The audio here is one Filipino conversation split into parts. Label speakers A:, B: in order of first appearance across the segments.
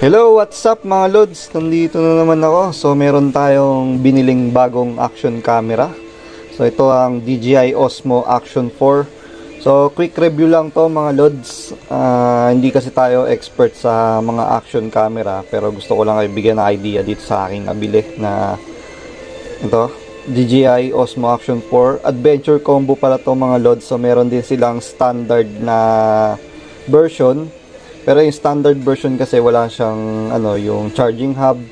A: Hello, what's up mga lods? Nandito na naman ako. So meron tayong biniling bagong action camera. So ito ang DJI Osmo Action 4. So quick review lang to mga lods. Hindi kasi tayo expert sa mga action camera, pero gusto ko lang kayo bigyan ng idea dito sa aking nabili na ito, DJI Osmo Action 4 Adventure Combo pala to mga lods. So meron din silang standard na version. Pero yung standard version kasi wala siyang yung charging hub.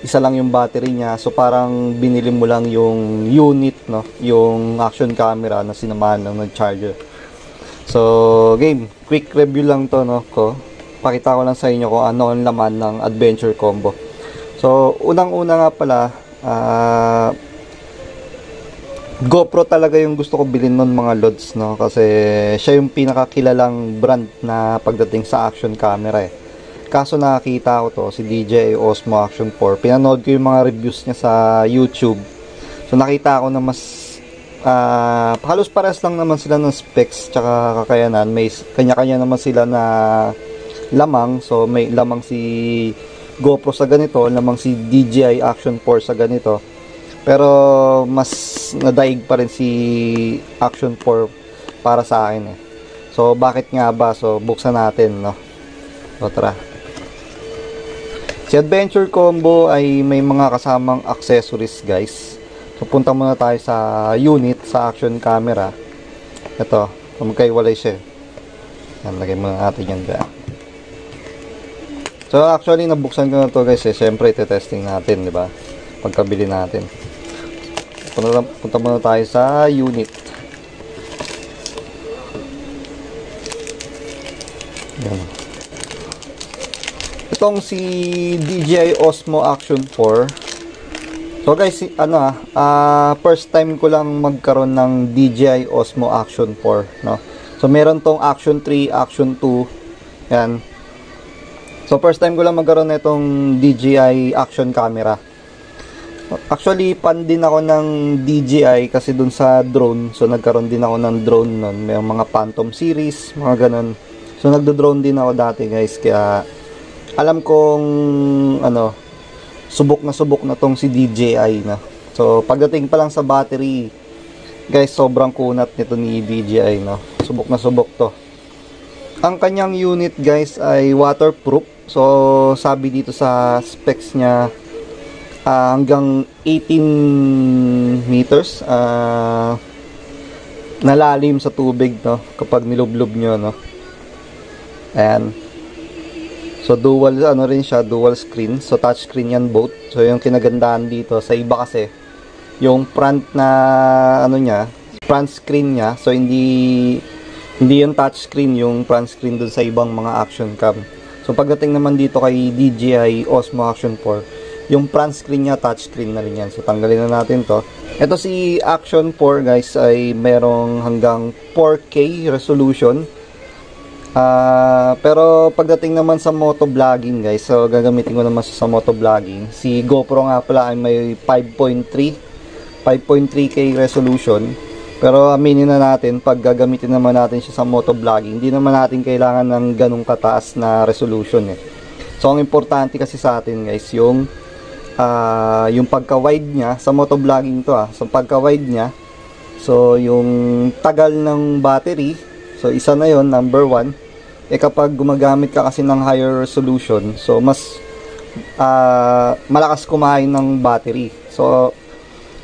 A: Isa lang yung battery niya. So parang binili mo lang yung unit, no, yung action camera na sinamahan lang ng charger. So game, quick review lang to, no, ko. Pakita ko lang sa inyo kung ano ang laman ng Adventure Combo. So unang-una nga pala, GoPro talaga yung gusto ko bilhin nun mga lods, no, kasi siya yung pinakakilalang brand na pagdating sa action camera eh. Kaso nakakita ko to, si DJI Osmo Action 4, pinanood ko yung mga reviews niya sa YouTube. So nakita ko na mas halos pares lang naman sila ng specs tsaka kakayanan. May kanya-kanya naman sila na lamang. So may lamang si GoPro sa ganito, lamang si DJI Action 4 sa ganito. Pero mas nadaig pa rin si Action 4 para sa akin eh. So bakit nga ba? So buksan natin, no. So tara. Si Adventure Combo ay may mga kasamang accessories, guys. So punta muna tayo sa unit sa action camera. Ito, magkaiwalay siya. Yan, lagay muna natin yan dyan. So actually nabuksan ko na to, guys eh. Siyempre ite-testing natin, di ba? Pagkabili natin. Punta muna tayo sa unit. Yan. Itong si DJI Osmo Action 4. So guys, first time ko lang magkaroon ng DJI Osmo Action 4, no. So meron tong Action 3, Action 2. Yan. So first time ko lang magkaroon nitong DJI Action camera. Actually, fan din ako ng DJI kasi dun sa drone. So, nagkaroon din ako ng drone nun. May mga Phantom series, mga ganun. So, nagdo-drone din ako dati, guys. Kaya, alam kong, subok na tong si DJI na. So, pagdating pa lang sa battery, guys, sobrang kunat nito ni DJI, no? Subok na subok to. Ang kanyang unit, guys, ay waterproof. So, sabi dito sa specs niya, hanggang 18 meters nalalim sa tubig, no, kapag nilublob nyo, no. Ayan. So dual rin siya, dual screen. So touch screen yan both. So yung kinagandahan dito sa iba kasi yung front na niya, front screen niya. So hindi yung touch screen yung front screen dun sa ibang mga action cam. So pagdating naman dito kay DJI Osmo Action 4, yung front screen niya, touch screen na rin yan. So, tanggalin na natin to. Ito si Action 4, guys, ay merong hanggang 4K resolution. Pero pagdating naman sa motovlogging, guys, so gagamitin ko naman sa motovlogging. Si GoPro nga pala ay may 5.3K resolution. Pero aminin na natin, pag gagamitin naman natin siya sa motovlogging, hindi naman natin kailangan ng ganong kataas na resolution eh. So, ang importante kasi sa atin, guys, yung pagka-wide niya sa motovlogging to, so pagka-wide niya, so yung tagal ng battery, so isa na yon, number 1. Kapag gumagamit ka kasi ng higher resolution, so mas malakas kumain ng battery. So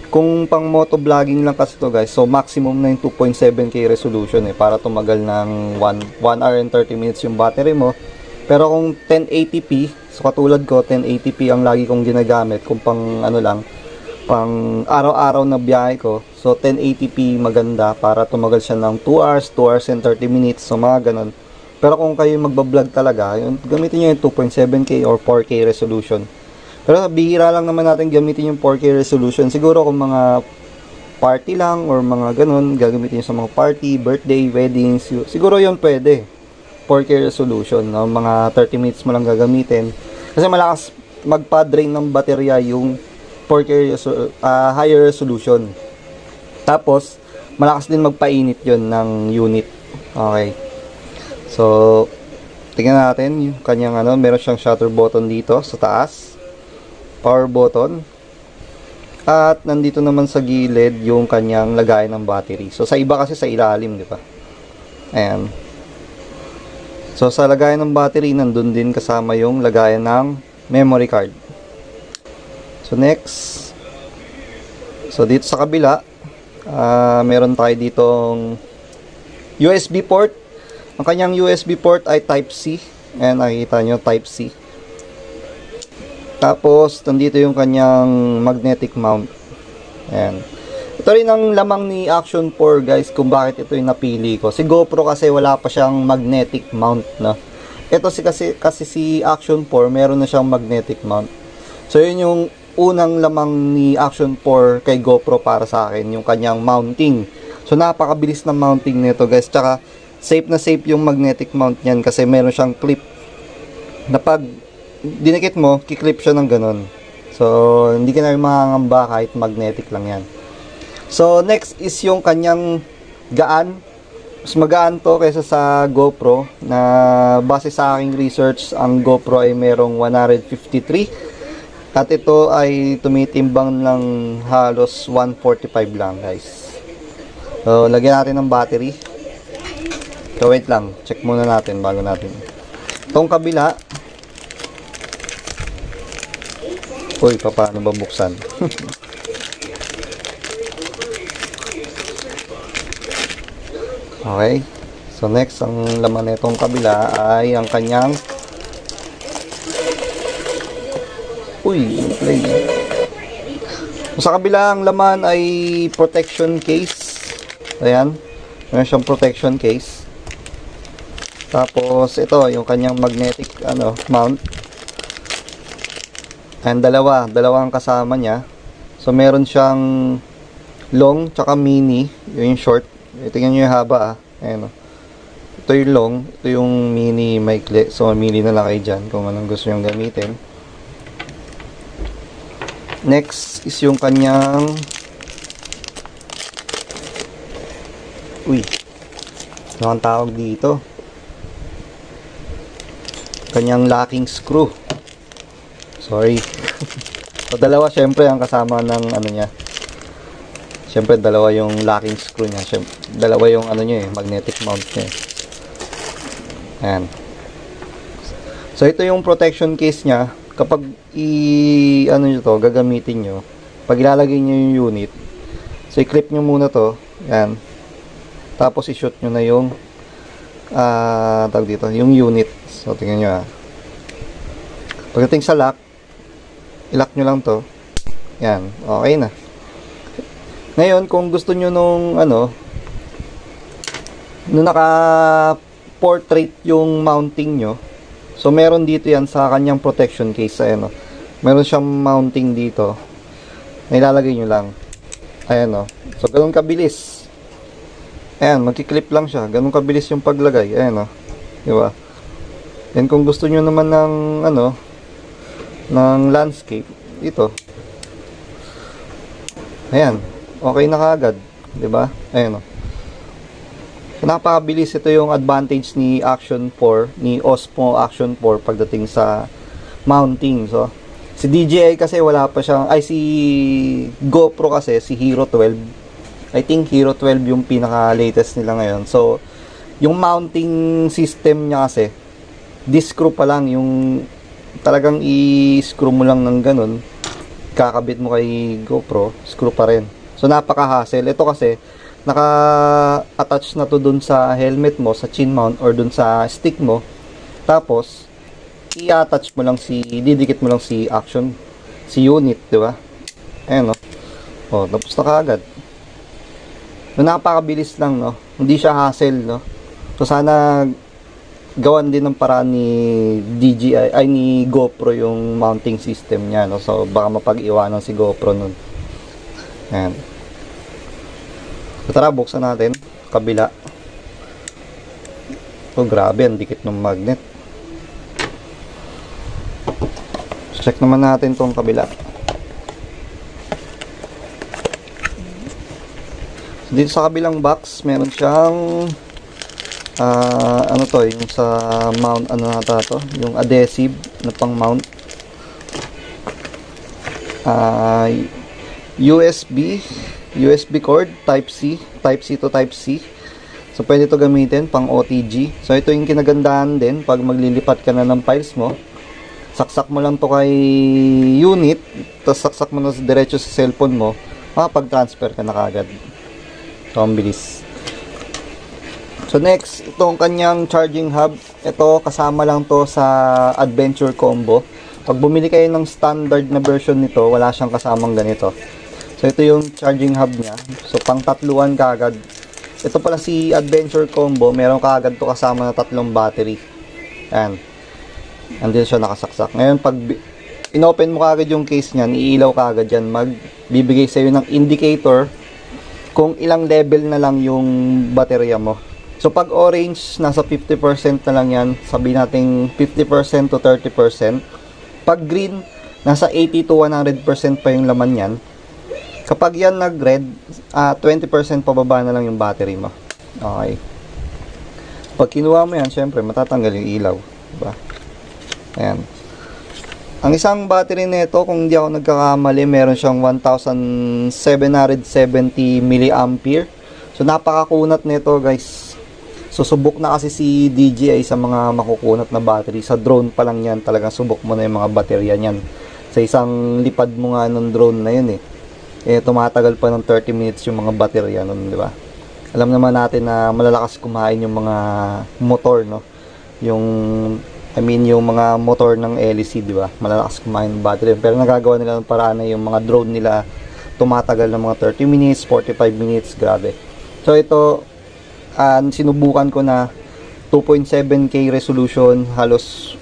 A: kung pang motovlogging lang kasi to, guys, so maximum na yung 2.7K resolution para tumagal ng 1 hour and 30 minutes yung battery mo. Pero kung 1080p, so katulad ko, 1080p ang lagi kong ginagamit kung pang pang araw-araw na biyahe ko. So 1080p maganda para tumagal siya ng 2 hours and 30 minutes, so mga ganun. Pero kung kayo magbablog talaga, gamitin nyo yung 2.7K or 4K resolution. Pero bihira lang naman natin gamitin yung 4K resolution. Siguro kung mga party lang or mga ganun, gagamitin nyo sa mga party, birthday, weddings, siguro yun pwede. 4K resolution, no? Mga 30 minutes mo lang gagamitin. Kasi malakas magpa-drain ng baterya yung 4K higher resolution. Tapos, malakas din magpainit yon ng unit. Okay. So, tingnan natin yung kanyang ano, meron siyang shutter button dito sa taas, power button, at nandito naman sa gilid yung kanyang lagayan ng battery. So sa iba kasi sa ilalim, di ba? Ayan. So sa lagayan ng battery, nandun din kasama yung lagayan ng memory card. So next, so dito sa kabila, meron tayo ditong USB port. Ang kanyang USB port ay Type-C. Ayan, nakikita nyo, Type-C. Tapos, nandito yung kanyang magnetic mount. Ayan. Ito rin ang lamang ni Action 4, guys, kung bakit ito yung napili ko. Si GoPro kasi wala pa siyang magnetic mount, no? Ito kasi si Action 4, meron na siyang magnetic mount. So, yun yung unang lamang ni Action 4 kay GoPro para sa akin, yung kanyang mounting. So, napakabilis ng mounting nito, guys. Tsaka, safe na safe yung magnetic mount niyan kasi meron siyang clip na pag dinikit mo, kiklip siya ng ganun. So, hindi ka na makangamba kahit magnetic lang yan. So, next is yung kanyang gaan. Mas magaan to kaysa sa GoPro na base sa aking research, ang GoPro ay merong 153 at ito ay tumitimbang ng halos 145 lang, guys. So, lagyan natin ng battery. So, wait lang. Check muna natin bago natin. Itong kabila. Uy, paano ba buksan? Okay. So, next, ang laman na itong kabila ay ang kanyang play. Sa kabila, ang laman ay protection case. Ayan. Meron siyang protection case. Tapos, ito, yung kanyang magnetic mount. And dalawang kasama niya. So, meron siyang long, tsaka mini. Yung short. Tingnan nyo yung haba, Ayan, ito yung long, ito yung mini maikli. So, mini na lang kayo dyan kung anong gusto nyo gamitin. Next is yung kanyang ano ang tawag dito? Kanyang locking screw. Sorry. So, dalawa syempre ang kasama ng niya. Syempre dalawa yung locking screw niya. Syempre, dalawa yung niya magnetic mount niya. Ayan. So, ito yung protection case niya. Kapag nyo to, gagamitin nyo. Pag ilalagay nyo yung unit, so, i-clip nyo muna to. Ayan. Tapos, i-shoot nyo na yung tawag dito, yung unit. So, tingnan nyo Pagdating sa lock, i-lock nyo lang to. Yan, okay na. Ngayon, kung gusto nyo nung naka-portrait yung mounting nyo, so meron dito yan sa kanyang protection case. Ayan, meron siyang mounting dito. Nilalagay nyo lang. Ayan, so ganun kabilis. Ayan, magkiklip lang siya. Ganun kabilis yung paglagay. Ayan, diba? Yan, kung gusto nyo naman ng ng landscape, ito. Ayan, okay na kaagad, 'di ba? Ayan So, napakabilis. Ito yung advantage ni Action 4, ni Osmo Action 4 pagdating sa mounting. So, si DJI kasi wala pa siyang, si GoPro kasi, si Hero 12. I think Hero 12 yung pinaka-latest nila ngayon. So, yung mounting system niya kasi, di-screw pa lang, yung talagang i-screw mo lang ng ganun, kakabit mo kay GoPro, screw pa rin. So, napaka-hassle. Ito kasi, naka-attach na to dun sa helmet mo, sa chin mount, or dun sa stick mo. Tapos, i-attach mo lang didikit mo lang si unit, di ba? Ayan, tapos na kaagad. So, napakabilis lang, Hindi siya hassle, So, sana gawan din ng paraan ni DJI, ni GoPro yung mounting system niya, So, baka mapag-iwanan si GoPro nun. Ayan. So, tara, buksan natin. Kabila. So, grabe, ang dikit ng magnet. So, check naman natin tong kabila. So, dito sa kabilang box, meron siyang ano to, yung sa mount, ano nata to, yung adhesive na pang mount. USB cord, Type C to Type C. So, pwede to gamitin pang OTG. So, ito yung kinagandahan din pag maglilipat ka na ng files mo. Saksak mo lang to kay unit, tapos saksak mo na diretso sa cellphone mo, makapag-transfer ka na kagad. So, ang bilis. So, next, itong kanyang charging hub. Ito, kasama lang to sa Adventure Combo. Pag bumili kayo ng standard na version nito, wala siyang kasamang ganito. So, ito yung charging hub niya. So, pang tatluan kagad. Ito pala si Adventure Combo. Meron kagad to kasama na 3 battery. Ayan. Andito siya nakasaksak. Ngayon, pag inopen mo kagad yung case niyan, iilaw kagad yan. Magbibigay sa'yo ng indicator kung ilang level na lang yung baterya mo. So, pag orange, nasa 50% na lang yan. Sabihin natin 50% to 30%. Pag green, nasa 80 to 100% pa yung laman yan. Kapag yan nag-red, 20% pababa na lang yung battery mo. Okay. Pag kinuha mo yan, syempre, matatanggal yung ilaw. Diba? Ayan. Ang isang battery nito, kung hindi ako nagkakamali, meron siyang 1,770 mAh. So, napakakunat nito, guys. Susubok na kasi si DJI sa mga makukunat na battery. Sa drone pa lang yan, talagang subok mo na yung mga baterya niyan. Sa isang lipad mo nga ng drone na yun tumatagal pa ng 30 minutes yung mga baterya nun, di ba? Alam naman natin na malalakas kumain yung mga motor, no? Yung mga motor ng LEC, di ba? Malalakas kumain ng battery. Pero nagagawa nila ng paraan na yung mga drone nila tumatagal ng mga 30 minutes, 45 minutes, grabe. So ito, sinubukan ko na 2.7K resolution, halos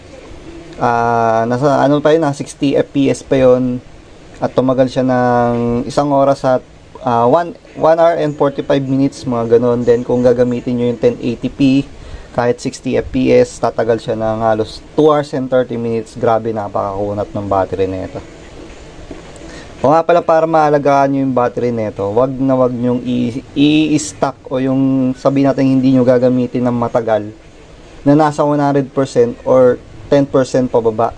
A: nasa 60 FPS pa yon. At tumagal siya ng 1 oras at 1 hour and 45 minutes, mga ganon. Then kung gagamitin nyo yung 1080p kahit 60 fps, tatagal siya ng halos 2 hours and 30 minutes. Grabe, napakakunat ng battery nito. O nga pala, para maalagaan nyo yung battery nito, wag nyong i-stack o yung sabihin natin hindi nyo gagamitin ng matagal na nasa 100% or 10% pababa.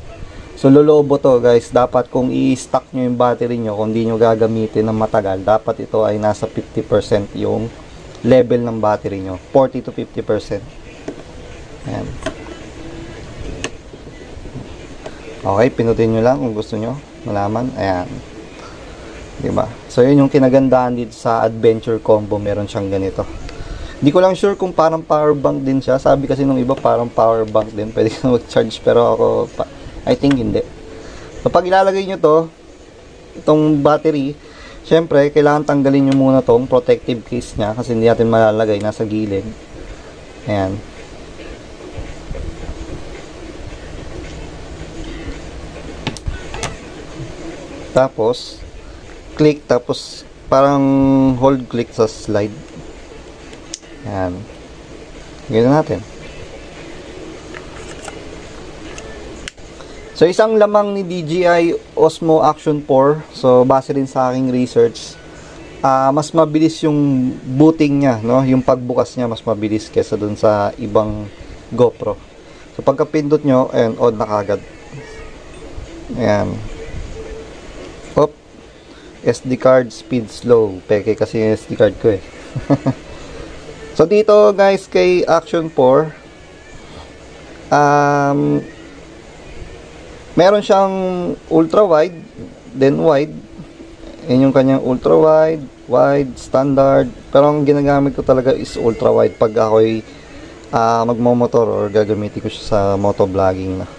A: So, lolobo to, guys. Dapat kung i-stack nyo yung battery nyo, kung di nyo gagamitin ng matagal, dapat ito ay nasa 50% yung level ng battery nyo. 40 to 50%. Ayan. Okay, pinutin nyo lang kung gusto nyo malaman. Ayan. Diba? So, yun yung kinagandahan dito sa Adventure Combo. Meron siyang ganito. Hindi ko lang sure kung parang power bank din siya. Sabi kasi nung iba parang power bank din. Pwede ka mag-charge, pero ako I think hindi. So, pag ilalagay nyo itong battery, syempre, kailangan tanggalin nyo muna tong protective case nya kasi hindi natin malalagay, nasa gilid. Ayan. Tapos, click, tapos parang hold click sa slide. Ayan. Ganoon natin. So, isang lamang ni DJI Osmo Action 4. So, base rin sa aking research, mas mabilis yung booting niya, no? Yung pagbukas niya mas mabilis kesa dun sa ibang GoPro. So, pagka-pindot nyo, ayan, on na kagad. Ayan. Hop. SD card, speed slow. Peke kasi yung SD card ko So, dito guys, kay Action 4, meron siyang ultra wide, then wide. Yan yung kanyang ultra wide, wide, standard. Pero ang ginagamit ko talaga is ultra wide pag ako'y magmomotor or gagamitin ko siya sa motovlogging na.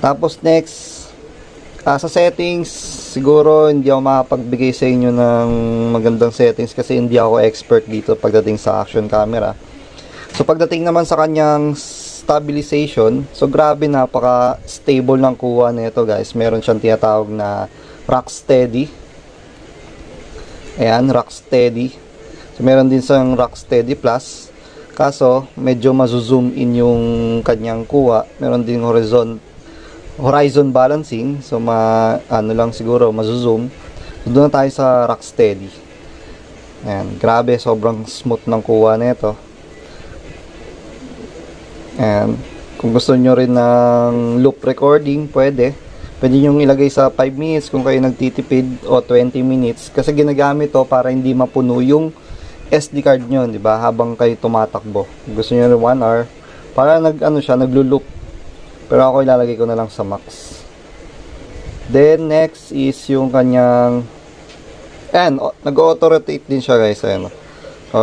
A: Tapos next, sa settings, siguro hindi ako makapagbigay sa inyo ng magandang settings kasi hindi ako expert dito pagdating sa action camera. So pagdating naman sa kanyang stabilization, so grabe, napaka-stable ng kuha nito, guys. Meron siyang tinatawag na rock steady. Ayan, rock steady. So meron din siyang rock steady plus. Kaso medyo mazo-zoom in yung kanyang kuha. Meron din horizon balancing. So ano lang siguro mazo-zoom. So doon na tayo sa rock steady. Ayan, grabe, sobrang smooth ng kuha nito. And kung gusto nyo rin ng loop recording, pwede nyo ilagay sa 5 minutes kung kayo nagtitipid, o 20 minutes, kasi ginagamit to para hindi mapuno yung SD card nyo, di ba, habang kayo tumatakbo. Gusto nyo rin 1 hour para naglo-loop, pero ako ilalagay ko na lang sa max. Then next is yung kanyang, and nag-auto-rotate din siya, guys. Ayan,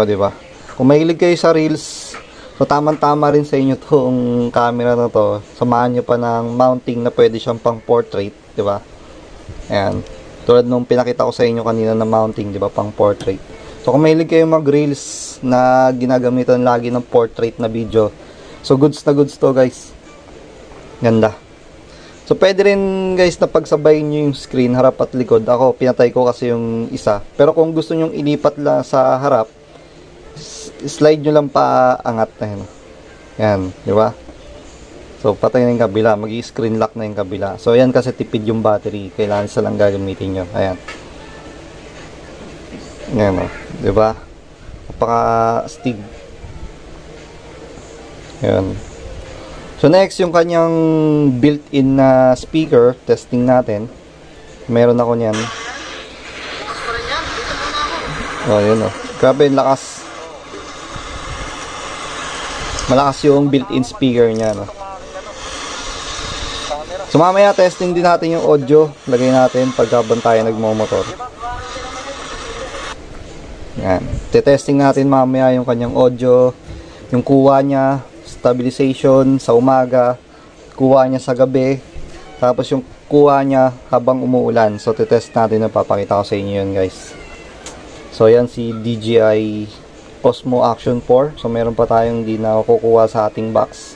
A: di ba, kung mahilig kayo sa reels, so tamang-tama rin sa inyo tong camera na to. Samahan nyo pa ng mounting na pwede siyang pang portrait, di ba? Ayan, tulad nung pinakita ko sa inyo kanina na mounting, di ba, pang portrait. So kung mahilig kayo mag-reels na ginagamitan lagi ng portrait na video, so goods na goods to, guys. Ganda. So pwede rin, guys, na pagsabayin nyo yung screen, harap at likod. Ako, pinatay ko kasi yung isa. Pero kung gusto nyo ilipat lang sa harap, slide nyo lang pa angat na yun. Yan, di ba? So, patay na yung kabila. Mag-i-screen lock na yung kabila. So, yan kasi tipid yung battery. Kailangan isa lang gagamitin nyo. Ayan. Yan, o. Di ba? Napaka-stig. Ayan. So, next, yung kanyang built-in na speaker. Testing natin. Meron ako niyan. O, yun, o. Grabe yung lakas. Malakas yung built-in speaker niya, no? So mamaya testing din natin yung audio. Lagay natin pagkabang tayo nagmomotor. Yan. Testing natin mamaya yung kanyang audio, yung kuha niya, stabilization sa umaga, kuha niya sa gabi, tapos yung kuha niya habang umuulan. So test natin, papakita ko sa inyo yun, guys. So yan si DJI Osmo Action 4. So meron pa tayong hindi na kukuha sa ating box.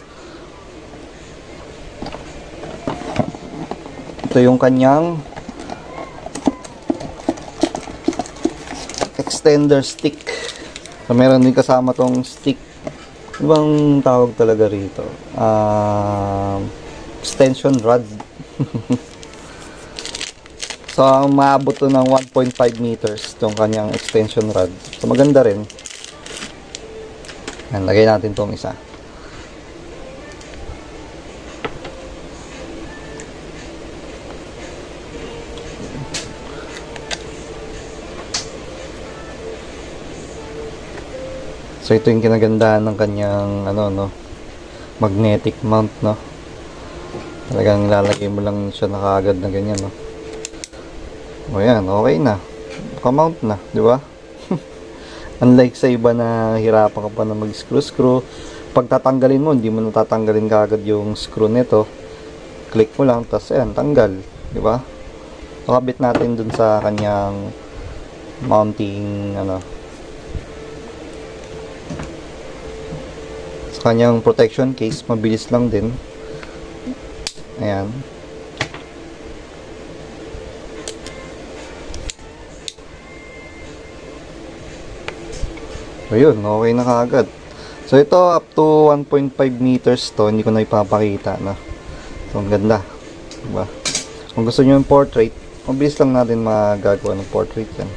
A: Ito yung kanyang extender stick. So meron din kasama tong stick. Ibang tawag talaga rito, extension rod. So maabot to ng 1.5 meters itong kanyang extension rod. So maganda rin. Yan, lagay natin tong isa. So ito yung kinagandahan ng kanyang magnetic mount, no. Talagang lalagay mo lang siya na kaagad na ganyan, no. O yan, okay na. Naka-mount na, di ba? Unlike sa iba na hirapan ka pa na mag-screw. Pag tatanggalin mo, hindi mo natatanggalin kaagad yung screw nito. Click mo lang, tapos ayan, tanggal. Di ba? So, kabit natin dun sa kanyang mounting, sa kanyang protection case. Mabilis lang din. Ayan. So yun, okay na kaagad. So ito up to 1.5 meters to, hindi ko na ipapakita, no. So ang ganda, diba? Kung gusto niyo yung portrait, mabilis lang natin magagawa ng portrait yan.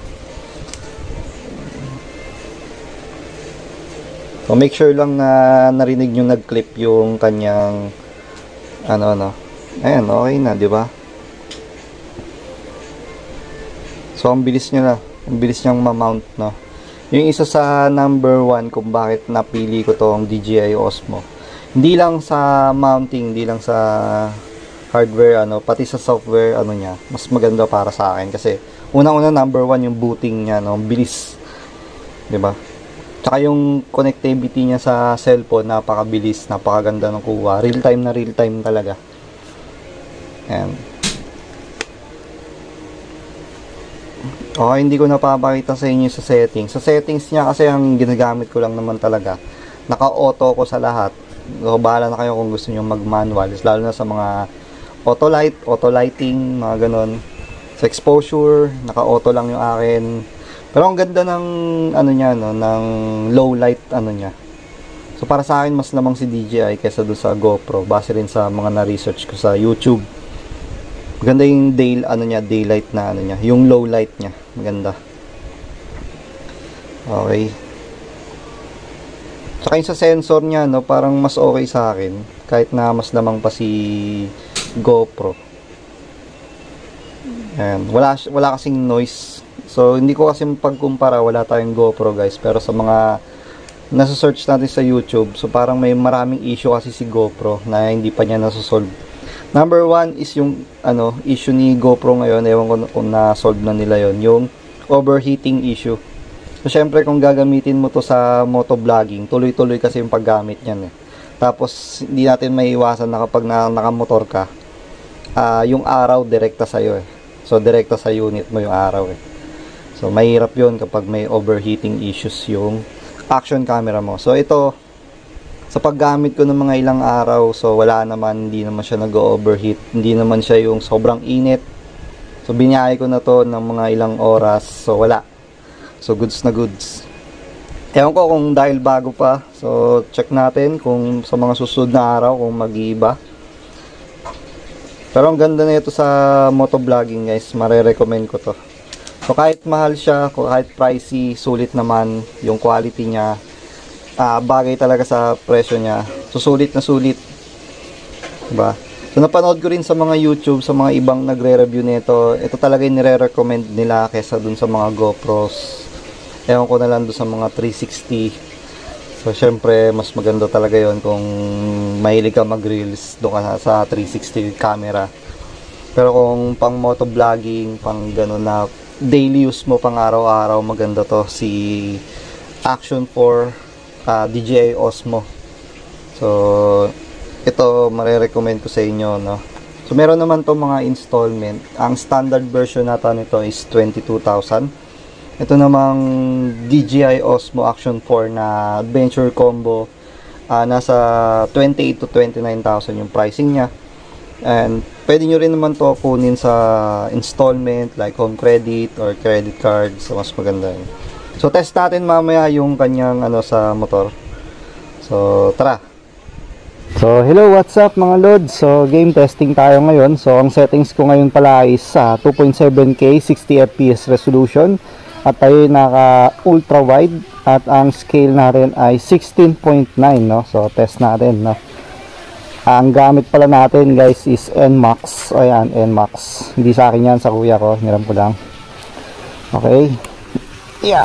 A: So make sure lang na narinig niyo nag-clip yung kanyang ayan, okay na, diba? So ang bilis niya na, ang bilis niyang ma-mount, no. Yung isa sa number 1 kung bakit napili ko tong DJI Osmo, hindi lang sa mounting, hindi lang sa hardware, pati sa software, niya, mas maganda para sa akin. Kasi unang-una, number 1 yung booting niya, no, bilis, diba? Tsaka yung connectivity niya sa cellphone, napakabilis, napakaganda ng kuha, real time talaga. Ayan. Okay, hindi ko napapakita sa inyo sa settings. Sa settings niya kasi ang ginagamit ko lang naman talaga, naka-auto ko sa lahat. So, bahala na kayo kung gusto niyo mag-manual, lalo na sa mga auto light, auto lighting, mga ganon. Sa exposure, naka-auto lang yung akin. Pero ang ganda ng niya, no, ng low light niya. So para sa akin mas lamang si DJI kaysa doon sa GoPro, base rin sa mga na-research ko sa YouTube. Maganda yung daylight na niya, yung low light niya. Maganda. Okay. Tsaka yung sa sensor niya, no, parang mas okay sa akin. Kahit na mas lamang pa si GoPro. Ayan. Wala kasing noise. So, hindi ko kasi pagkumpara, wala tayong GoPro guys. Pero sa mga nasa-search natin sa YouTube, so parang may maraming issue kasi si GoPro na hindi pa niya nasa-solve. Number one is yung issue ni GoPro ngayon, ewan ko kung na-solve na nila yon, yung overheating issue. So, syempre kung gagamitin mo to sa motovlogging, tuloy-tuloy kasi yung paggamit niyan eh. Tapos, hindi natin maiiwasan na kapag nakamotor ka, yung araw direkta sa'yo eh. So, direkta sa unit mo yung araw eh. So, mahirap yun kapag may overheating issues yung action camera mo. So, ito, sa paggamit ko ng mga ilang araw, so wala naman, hindi naman siya nag-overheat. Hindi naman siya yung sobrang init. So, binyahe ko na to ng mga ilang oras. So, wala. So, goods na goods. Ewan ko kung dahil bago pa. So, check natin kung sa mga susunod na araw kung mag-iiba. Pero ang ganda na ito sa motovlogging guys. Mare-recommend ko to. So, kahit mahal siya, kahit pricey, sulit naman yung quality niya. Bagay talaga sa presyo niya. So, sulit na sulit. Diba? So, napanood ko rin sa mga YouTube, sa mga ibang nagre-review nito. Ito talaga yung nire-recommend nila kesa dun sa mga GoPros. Ewan ko na lang dun sa mga 360. So, syempre, mas maganda talaga yon kung mahilig ka mag-reels doon ka sa 360 camera. Pero kung pang motovlogging, pang gano'n na daily use mo pang araw-araw, maganda to si Action 4 DJI Osmo. So, ito marirecommend ko sa inyo, no. So, meron naman to mga installment. Ang standard version nata nito is 22,000. Ito namang DJI Osmo Action 4 na Adventure Combo, nasa 28 to 29,000 yung pricing niya. And pwede nyo rin naman to kunin sa installment like home credit or credit card. So, mas maganda yun. So, test natin mamaya yung kanyang sa motor. So, tara! So, hello, what's up mga lods? So, game testing tayo ngayon. So, ang settings ko ngayon pala is 2.7K 60 FPS resolution. At tayo naka ultra wide. At ang scale natin ay 16.9, no? So, test natin, no? Ang gamit pala natin guys is NMAX. O yan, NMAX. Hindi sa akin yan, sa kuya ko. Hiram ko lang. Okay. Yeah.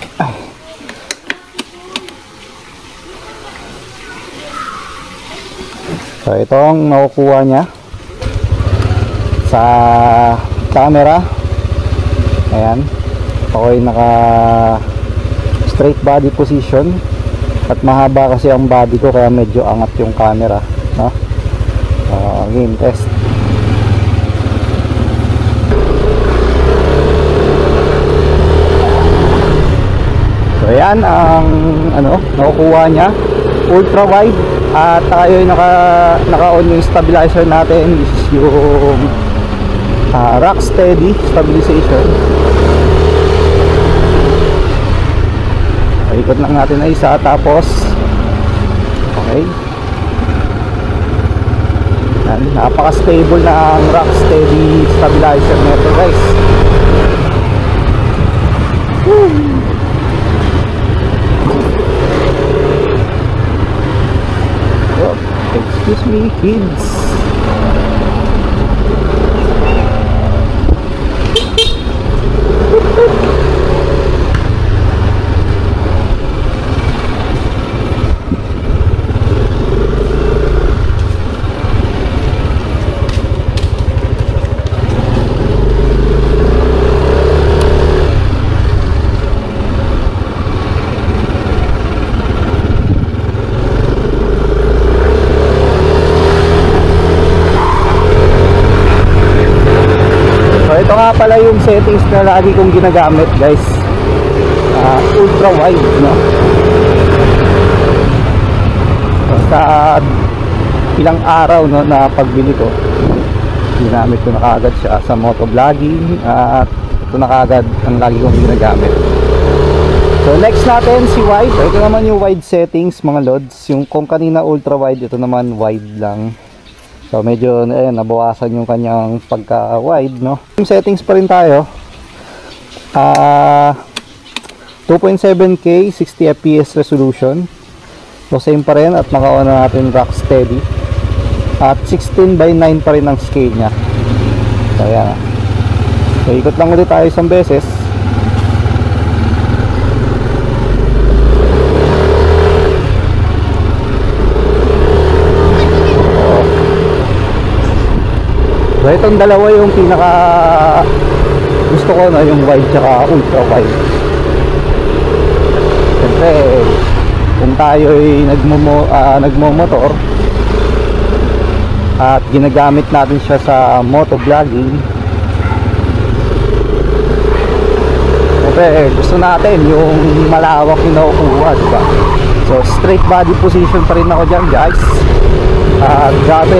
A: So, itong nakukuha niya sa camera. Ayan. Ako ay naka straight body position. At mahaba kasi ang body ko, kaya medyo angat yung camera, no? Game test. So ayan ang nakukuha niya, ultra wide. At tayo ay naka-on yung stabilizer natin. This is yung Rocksteady stabilization. Ikot lang natin na isa, tapos okay. Napaka-stable na ang Rocksteady stabilizer nito guys. Oh, excuse me kids. Ito nga pala yung settings na lagi kong ginagamit guys, ultra wide, no? Sa ilang araw, no, na pagbili ko, ginamit ko na kaagad siya sa motovlogging, at ito na kaagad ang lagi kong ginagamit. So next natin si wide. Ito naman yung wide settings mga lods. Yung kung kanina ultra wide, ito naman wide lang. So medyo nabawasan yung kanyang pagka wide, no. Yung settings pa rin tayo. 2.7K 60 FPS resolution. So same pa rin at naka-on na natin rock steady. At 16:9 pa rin ang scale niya. So ayan. So ikot lang ulit tayo isang beses. So itong dalawa yung pinaka gusto ko na, yung wide tsaka ultra wide. Siyempre kung tayo'y nagmo-motor at ginagamit natin siya sa motovlogging, siyempre gusto natin yung malawak yung nakukuha, diba? So straight body position pa rin ako dyan, guys. At grabe,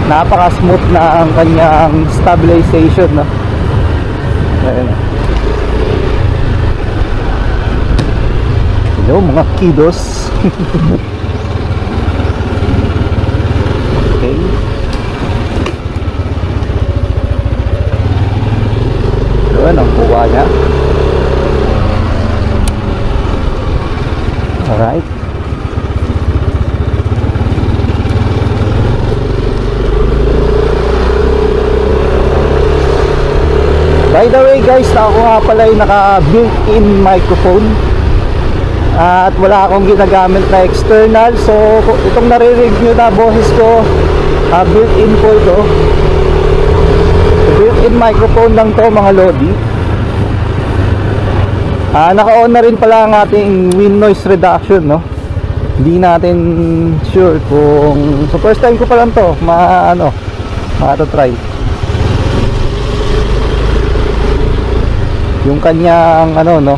A: napaka smooth na ang kanyang stabilization, no? Ayan. Hello mga kiddos. Okay. Doon ang kuha niya. Alright. By the way guys, ako nga pala yung naka built-in microphone at wala akong ginagamit na external. So itong naririnig nyo na boses ko, built-in po ito. Built-in microphone lang to mga lodi. Naka-on na rin pala ang ating wind noise reduction, no? Hindi natin sure kung, so first time ko pa lang to ma-try yung kanyang no,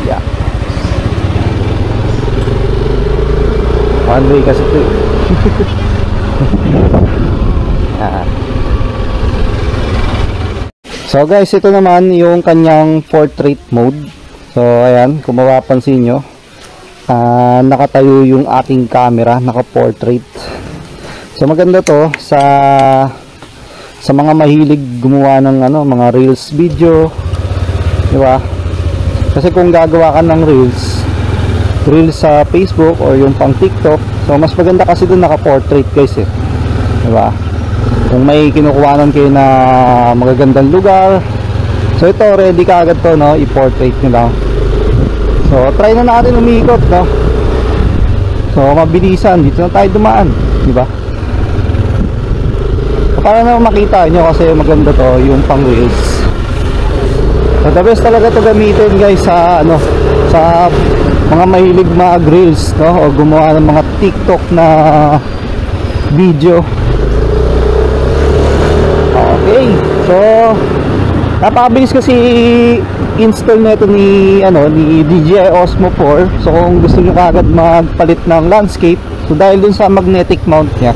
A: yeah, one way kasi ito So guys, ito naman yung kanyang portrait mode. So ayan, kung mapapansin nyo, nakatayo yung ating camera, naka portrait. So maganda to sa mga mahilig gumawa ng mga reels video, di ba? Kasi kung gagawa ka ng reels sa Facebook or yung pang TikTok, so mas maganda kasi doon naka-portrait guys di ba? Kung may kinukuhanan kayo na magagandang lugar, so ito ready ka agad to, no? I-portrait nyo lang. So try na natin umikot, no? So mabilisan, dito na tayo dumaan, di ba? Para na makita nyo kasi maganda to yung pang reels. So the best talaga to gamitin guys sa sa mga mahilig mag-reels, no? O gumawa ng mga TikTok na video. Okay. So napakabilis kasi install nito ni DJI Osmo 4. So kung gusto niyo kagad magpalit ng landscape, so dahil dun sa magnetic mount niya.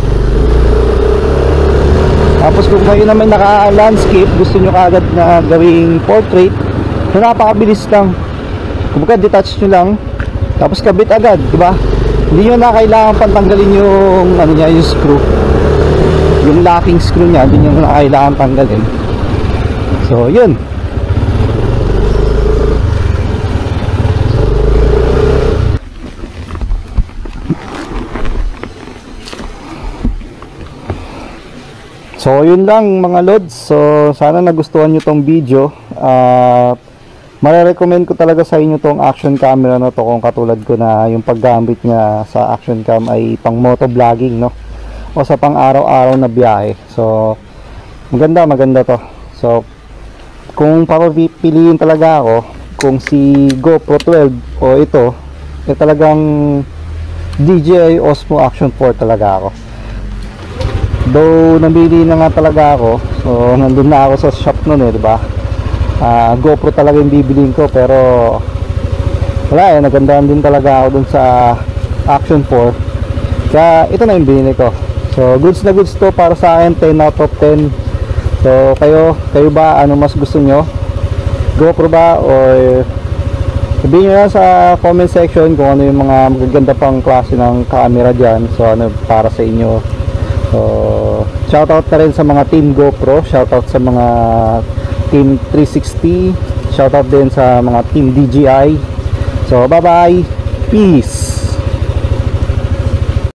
A: Tapos kung kayo naman naka-landscape, gusto nyo kaagad na gawing portrait, so napakabilis lang. Kumbaga detach nyo lang, tapos kabit agad, diba? Hindi nyo na kailangan pantanggalin yung yung screw, yung locking screw nya, hindi nyo na kailangan tanggalin. So yun. So yun lang mga lods. So sana nagustuhan nyo tong video. Marerecommend ko talaga sa inyo tong action camera na to, kung katulad ko na yung paggamit niya sa action cam ay pang motovlogging, no? O sa pang araw-araw na biyahe. So maganda to. So kung papipiliin talaga ako, kung si GoPro 12 o ito, talagang DJI Osmo Action 4 talaga ako. Though nabili na nga talaga ako, so nandun na ako sa shop nun diba? GoPro talaga yung bibiliin ko, pero wala nagandahan din talaga ako dun sa Action 4, kaya ito na yung binili ko. So goods na goods to para sa akin, 10 out of 10. So kayo ba, ano mas gusto nyo? GoPro ba, or sabihin nyo na sa comment section kung ano yung mga magaganda pang klase ng camera dyan. So ano para sa inyo. So shoutout na rin sa mga team GoPro, shoutout sa mga team 360, shoutout din sa mga team DJI. So, bye-bye. Peace.